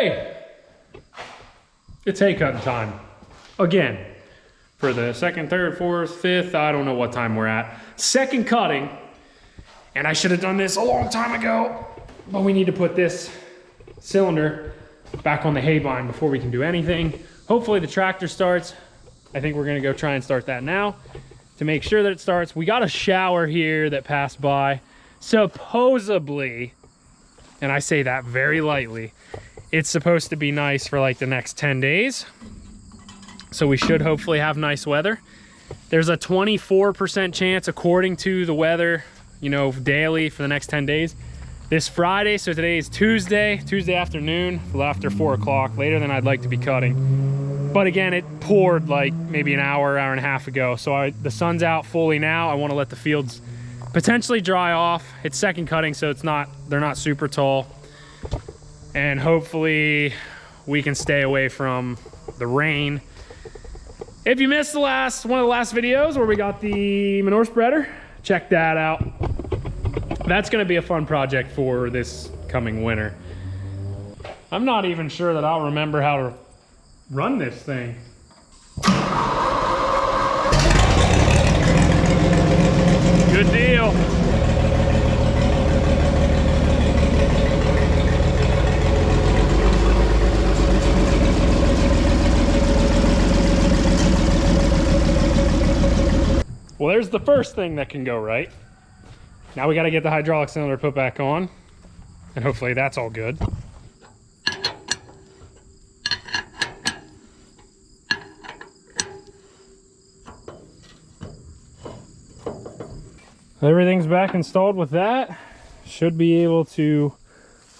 Hey, it's hay cutting time again for the second, third, fourth, fifth. I don't know what time we're at. Second cutting, and I should have done this a long time ago, but we need to put this cylinder back on the haybine before we can do anything. Hopefully the tractor starts. I think we're gonna go try and start that now to make sure that it starts. We got a shower here that passed by. Supposedly, and I say that very lightly, it's supposed to be nice for like the next 10 days. So we should hopefully have nice weather. There's a 24% chance according to the weather, you know, daily for the next 10 days. This Friday, so today is Tuesday afternoon, after 4 o'clock, later than I'd like to be cutting. But again, it poured like maybe an hour and a half ago. So the sun's out fully now. I wanna let the fields potentially dry off. It's second cutting, so they're not super tall. And hopefully we can stay away from the rain. If you missed one of the last videos where we got the manure spreader, check that out. That's gonna be a fun project for this coming winter. I'm not even sure that I'll remember how to run this thing. Good deal. Well, there's the first thing that can go right. Now we got to get the hydraulic cylinder put back on, and hopefully that's all good. Everything's back installed with that. Should be able to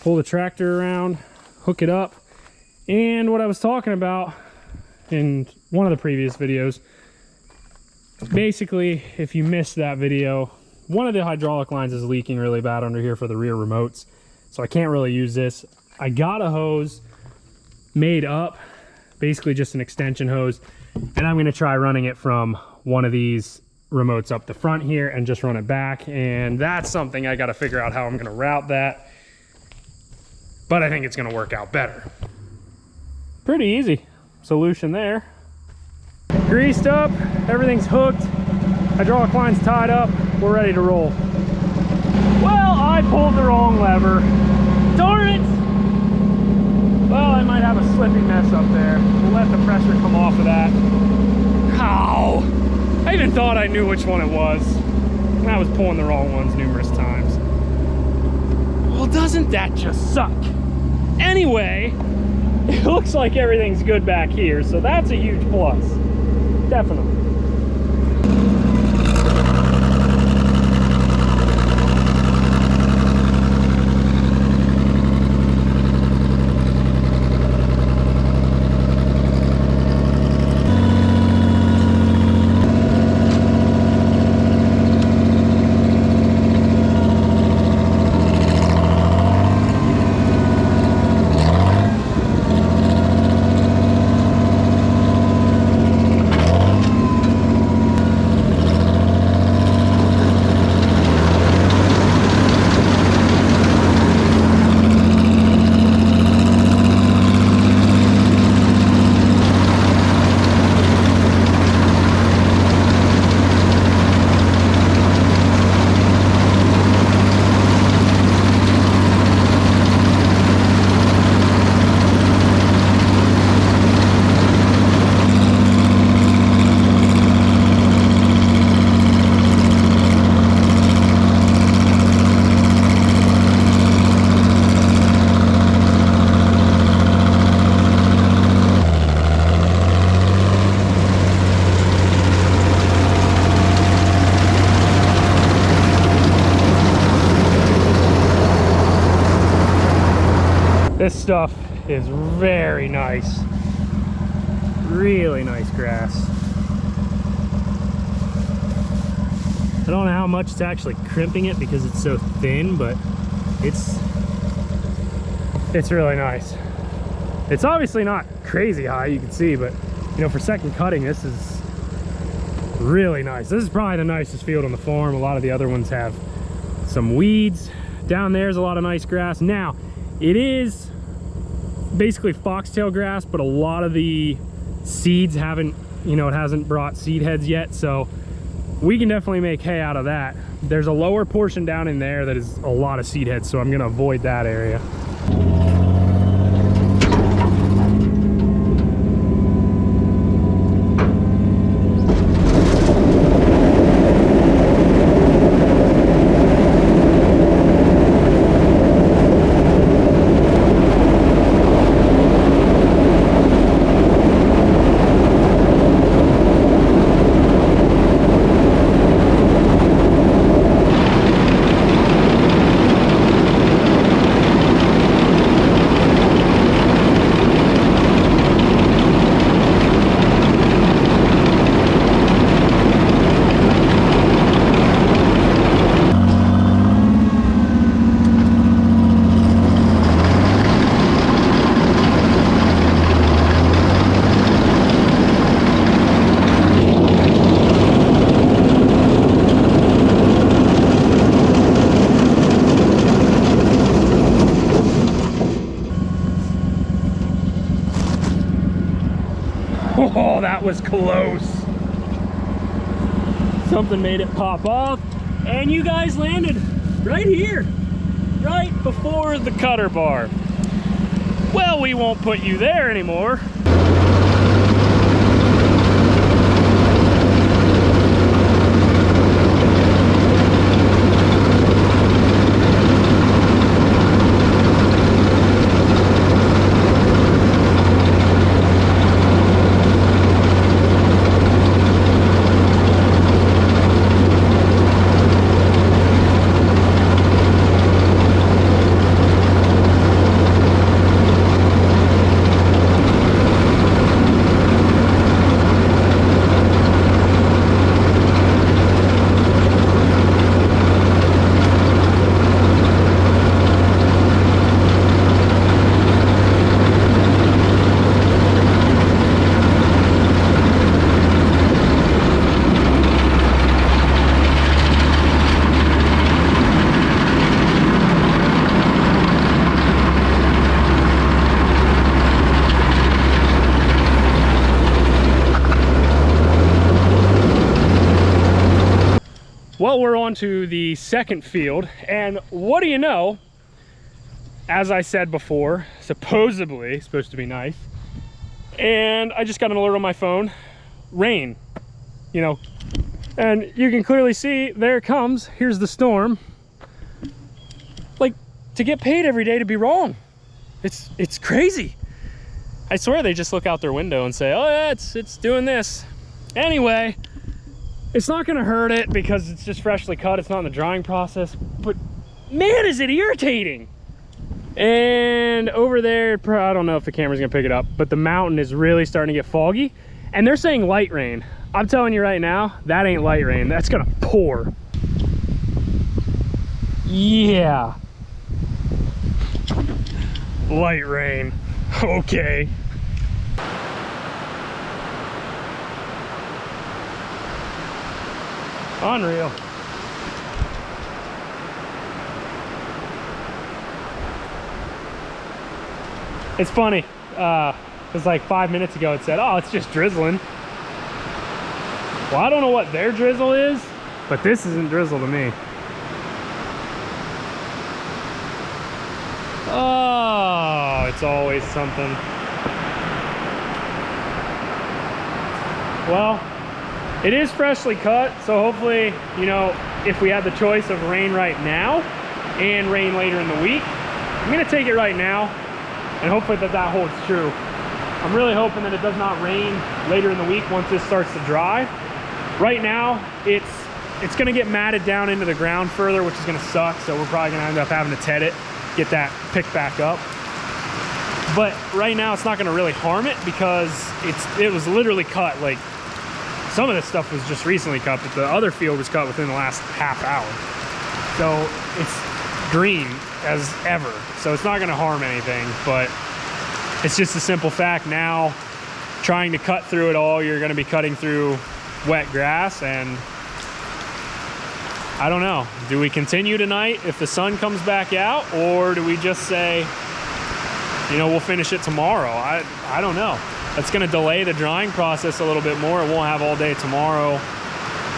pull the tractor around, hook it up. And what I was talking about in one of the previous videos, basically, if you missed that video, one of the hydraulic lines is leaking really bad under here for the rear remotes. So I can't really use this. I got a hose made up, basically just an extension hose. And I'm gonna try running it from one of these remotes up the front here and just run it back. And that's something I gotta figure out how I'm gonna route that. But I think it's gonna work out better. Pretty easy solution there. Greased up, everything's hooked, hydraulic line's tied up, we're ready to roll. Well, I pulled the wrong lever. Darn it! Well, I might have a slippy mess up there. We'll let the pressure come off of that. Ow! I even thought I knew which one it was. And I was pulling the wrong ones numerous times. Well, doesn't that just suck? Anyway, it looks like everything's good back here, so that's a huge plus. Definitely. This stuff is very nice. Really nice grass. I don't know how much it's actually crimping it because it's so thin, but it's really nice. It's obviously not crazy high, you can see, but you know, for second cutting, this is really nice. This is probably the nicest field on the farm. A lot of the other ones have some weeds. Down there's a lot of nice grass. Now, it is basically foxtail grass, but a lot of the seeds haven't, you know, it hasn't brought seed heads yet, so we can definitely make hay out of that. There's a lower portion down in there that is a lot of seed heads, so I'm gonna avoid that area. Oh, that was close. Something made it pop off, and you guys landed right here, right before the cutter bar. Well, we won't put you there anymore. Well, we're on to the second field, and what do you know, as I said before, supposedly supposed to be nice, and I just got an alert on my phone, rain, you know, and you can clearly see, there it comes, here's the storm. Like, to get paid every day to be wrong, it's crazy. I swear they just look out their window and say, oh yeah, it's doing this. Anyway, it's not gonna hurt it because it's just freshly cut. It's not in the drying process, but man, is it irritating. And over there, I don't know if the camera's gonna pick it up, but the mountain is really starting to get foggy, and they're saying light rain. I'm telling you right now, that ain't light rain. That's gonna pour. Yeah. Light rain. Okay. Unreal. It's funny, because like 5 minutes ago it said, oh, it's just drizzling. Well, I don't know what their drizzle is, but this isn't drizzle to me. Oh, it's always something. Well, it is freshly cut, so hopefully, you know, if we had the choice of rain right now and rain later in the week, I'm gonna take it right now, and hopefully that holds true. I'm really hoping that it does not rain later in the week once this starts to dry. Right now, it's gonna get matted down into the ground further, which is gonna suck, so we're probably gonna end up having to ted it, get that picked back up. But right now, it's not gonna really harm it because it was literally cut, like, some of this stuff was just recently cut, but the other field was cut within the last half hour. So it's green as ever. So it's not gonna harm anything, but it's just a simple fact now, trying to cut through it all, you're gonna be cutting through wet grass, and I don't know. Do we continue tonight if the sun comes back out, or do we just say, you know, we'll finish it tomorrow. I don't know. That's gonna delay the drying process a little bit more. It won't have all day tomorrow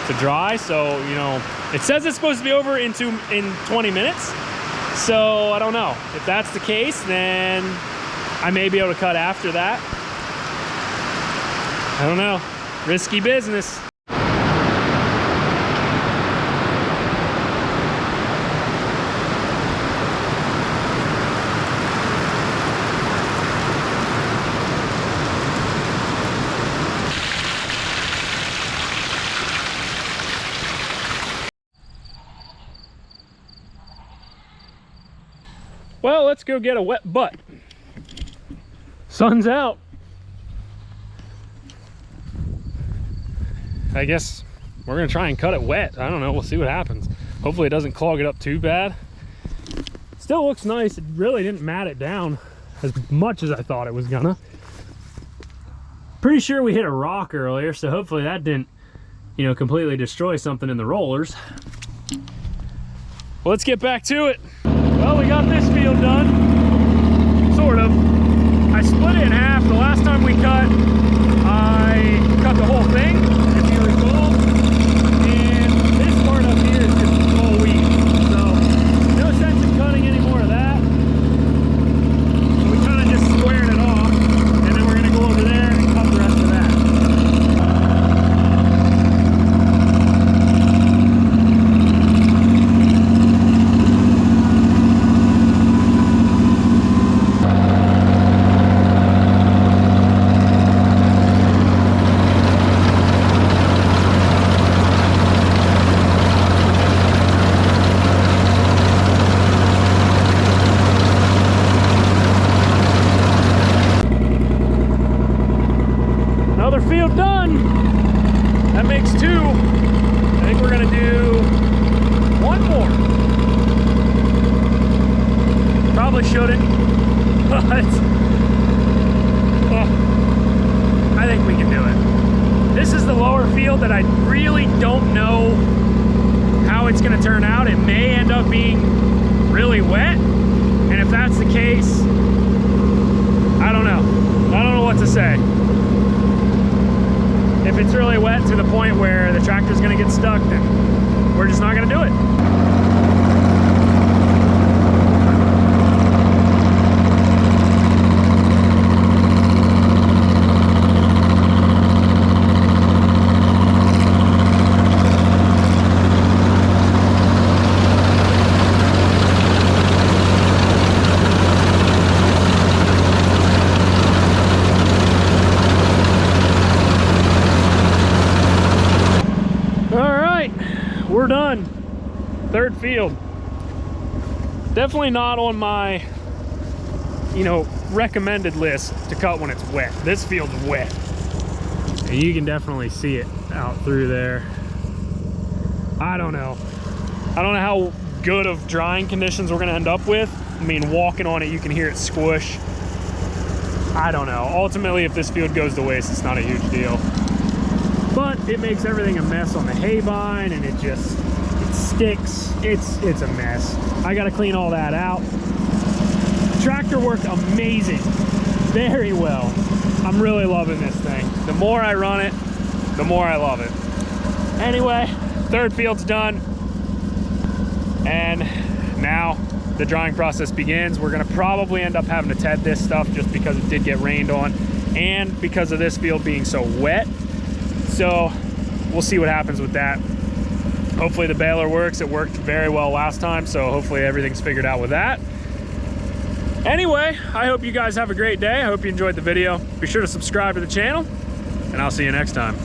to dry. So, you know, it says it's supposed to be over in 20 minutes. So I don't know. If that's the case, then I may be able to cut after that. I don't know. Risky business. Well, let's go get a wet butt. Sun's out. I guess we're gonna try and cut it wet. I don't know, we'll see what happens. Hopefully it doesn't clog it up too bad. Still looks nice. It really didn't mat it down as much as I thought it was gonna. Pretty sure we hit a rock earlier, so hopefully that didn't, you know, completely destroy something in the rollers. Well, let's get back to it. Well, we got this field done, sort of. I split it in half. The last time we cut, I cut the whole thing, if you recall. And this part up here is just all wheat. So, no sense in cutting any more of that. So we kind of just squared it off, and then we're gonna go over there and cut the rest of that. Another field done. That makes 2. I think we're gonna do 1 more. Probably shouldn't, but I think we can do it. This is the lower field that I really don't know how it's gonna turn out. It may end up being really wet, and if that's the case, I don't know. I don't know what to say. If it's really wet to the point where the tractor's gonna get stuck, then we're just not gonna do it. We're done. 3rd field. Definitely not on my, you know, recommended list to cut when it's wet. This field's wet. And you can definitely see it out through there. I don't know. I don't know how good of drying conditions we're gonna end up with. I mean, walking on it, you can hear it squish. I don't know. Ultimately, if this field goes to waste, it's not a huge deal. But it makes everything a mess on the haybine, and it sticks. It's a mess. I gotta clean all that out. The tractor worked amazing, very well. I'm really loving this thing. The more I run it, the more I love it. Anyway, 3rd field's done, and now the drying process begins. We're gonna probably end up having to ted this stuff just because it did get rained on, and because of this field being so wet. So we'll see what happens with that. Hopefully the baler works. It worked very well last time, so hopefully everything's figured out with that. Anyway, I hope you guys have a great day. I hope you enjoyed the video. Be sure to subscribe to the channel, and I'll see you next time.